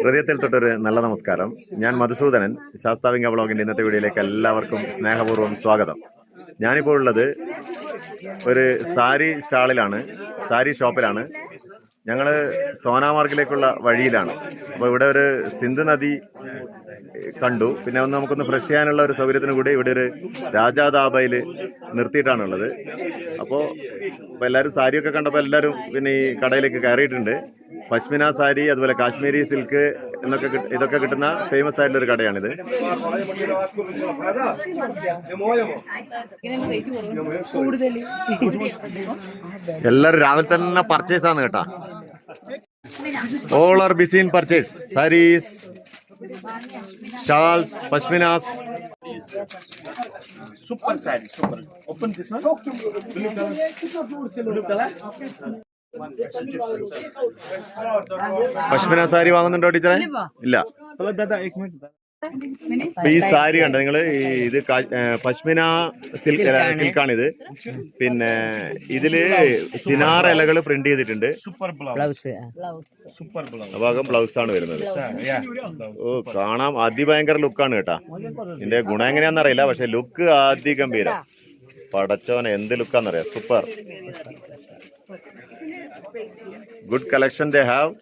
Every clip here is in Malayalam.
ഹൃദയത്തിൽ തൊട്ടൊരു നല്ല നമസ്കാരം. ഞാൻ മധുസൂദനൻ. ശാസ്താവിംഗ വ്ളോഗിന്റെ ഇന്നത്തെ വീഡിയോയിലേക്ക് എല്ലാവർക്കും സ്നേഹപൂർവ്വം സ്വാഗതം. ഞാനിപ്പോൾ ഉള്ളത് ഒരു സാരി സ്റ്റാളിലാണ്, സാരി ഷോപ്പിലാണ്. ഞങ്ങൾ സോനാമാർഗിലേക്കുള്ള വഴിയിലാണ്. അപ്പോൾ ഇവിടെ ഒരു സിന്ധു നദി കണ്ടു. പിന്നെ നമുക്കൊന്ന് ഫ്രഷ് ചെയ്യാനുള്ള ഒരു സൗകര്യത്തിന് കൂടി ഇവിടെ ഒരു രാജാദാബയിൽ നിർത്തിയിട്ടാണുള്ളത്. അപ്പോൾ എല്ലാവരും സാരിയൊക്കെ കണ്ടപ്പോൾ എല്ലാവരും പിന്നെ ഈ കടയിലേക്ക് കയറിയിട്ടുണ്ട്. പശ്മിന സാരി, അതുപോലെ കാശ്മീരി സിൽക്ക് എന്നൊക്കെ ഇതൊക്കെ കിട്ടുന്ന ഫേമസ് ആയിട്ടുള്ളൊരു കടയാണിത്. എല്ലാവരും രാവിലെ തന്നെ പർച്ചേസ് ആണ് കേട്ടാ. All are busy in purchase. Sarees, shawls, pashminas. Super saree, super. Open this one. Blue color. Pashmina sari വാങ്ങുന്നുണ്ടോ ടീച്ചറെ? ഇല്ല. ഈ സാരി കണ്ട നിങ്ങള്, ഇത് പശ്മിന സിൽക്കാണിത്. പിന്നെ ഇതില് ചിനാർ ഇലകൾ പ്രിന്റ് ചെയ്തിട്ടുണ്ട്. ഭാഗം ബ്ലൗസ് ആണ് വരുന്നത്. ഓ, കാണാം അതിഭയങ്കര ലുക്കാണ് കേട്ടാ. ഇതിന്റെ ഗുണം എങ്ങനെയാന്നറിയില്ല, പക്ഷെ ലുക്ക് അതിഗംഭീരം. പടച്ചോനെ എന്ത് ലുക്കാന്നറിയാം. Super good collection they have.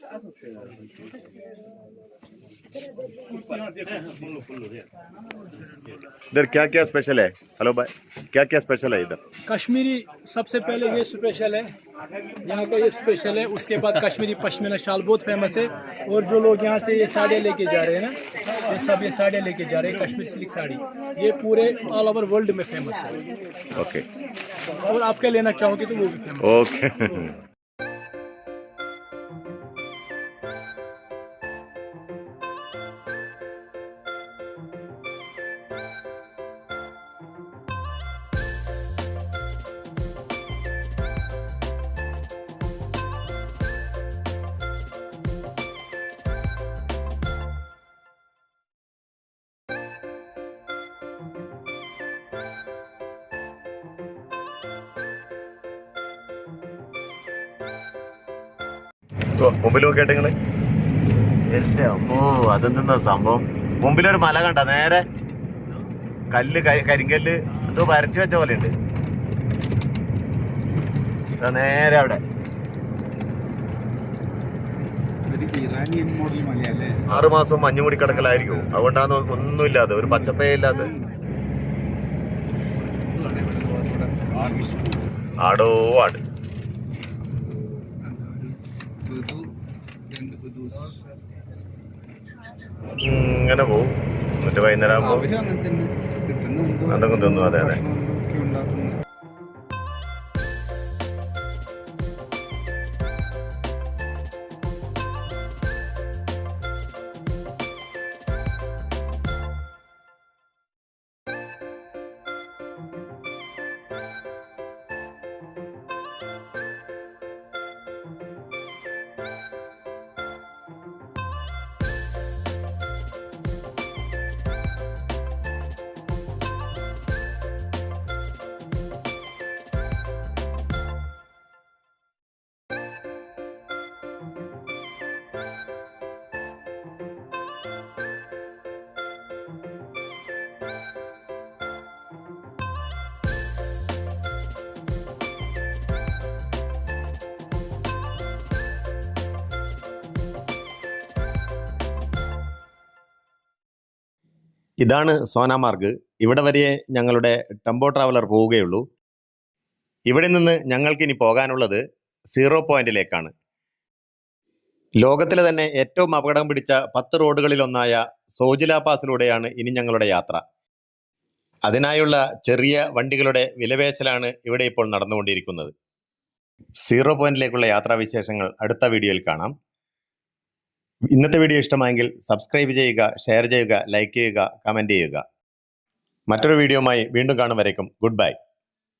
इधर क्या क्या स्पेशल है? हेलो भाई, क्या क्या स्पेशल है इधर? कश्मीरी सबसे पहले ये स्पेशल है, यहाँ का ये स्पेशल है। उसके बाद कश्मीरी पश्मीना शाल बहुत फेमस है। और जो लोग यहाँ से ये साड़ियाँ लेके जा रहे हैं ना, ये सब ये साड़ियाँ लेके जा रहे हैं। कश्मीर सिल्क साड़ी ये पूरे ऑल ओवर वर्ल्ड में फेमस है। ओके, और आपके लेना चाहोगे तो वो भी फेमस। ओके। മുമ്പിൽ നോക്കിയിട്ട് നിങ്ങള്, എന്റെ അമ്മോ അതെന്താ സംഭവം? മുമ്പിലൊരു മല കണ്ട, നേരെ കല്ല്, കരിങ്കല്ല് എന്തോ വരച്ചു വെച്ച പോലെ ഉണ്ട്. നേരെ അവിടെ 6 മാസവും മഞ്ഞു മൂടി കിടക്കലായിരിക്കും. അതുകൊണ്ടാണ് ഒന്നുമില്ലാതെ, ഒരു പച്ചപ്പേ ഇല്ലാതെ. ആടോ ആട്. ഇങ്ങനെ പോവും. എന്നിട്ട് വൈകുന്നേരം ആകുമ്പോ അതൊക്കെ തിന്നു. അതെ അതെ. ഇതാണ് സോനാമാർഗ്. ഇവിടെ വരെ ഞങ്ങളുടെ ടെമ്പോ ട്രാവലർ പോവുകയുള്ളൂ. ഇവിടെ നിന്ന് ഞങ്ങൾക്കിനി പോകാനുള്ളത് 0 പോയിന്റിലേക്കാണ്. ലോകത്തിലെ തന്നെ ഏറ്റവും അപകടം പിടിച്ച 10 റോഡുകളിലൊന്നായ സോജില പാസിലൂടെയാണ് ഇനി ഞങ്ങളുടെ യാത്ര. അതിനായുള്ള ചെറിയ വണ്ടികളുടെ വിലപേശലാണ് ഇവിടെ ഇപ്പോൾ നടന്നുകൊണ്ടിരിക്കുന്നത്. 0 പോയിന്റിലേക്കുള്ള യാത്രാവിശേഷങ്ങൾ അടുത്ത വീഡിയോയിൽ കാണാം. ഇന്നത്തെ വീഡിയോ ഇഷ്ടമായെങ്കിൽ സബ്സ്ക്രൈബ് ചെയ്യുക, ഷെയർ ചെയ്യുക, ലൈക്ക് ചെയ്യുക, കമൻറ്റ് ചെയ്യുക. മറ്റൊരു വീഡിയോയുമായി വീണ്ടും കാണും വരേക്കും ഗുഡ് ബൈ.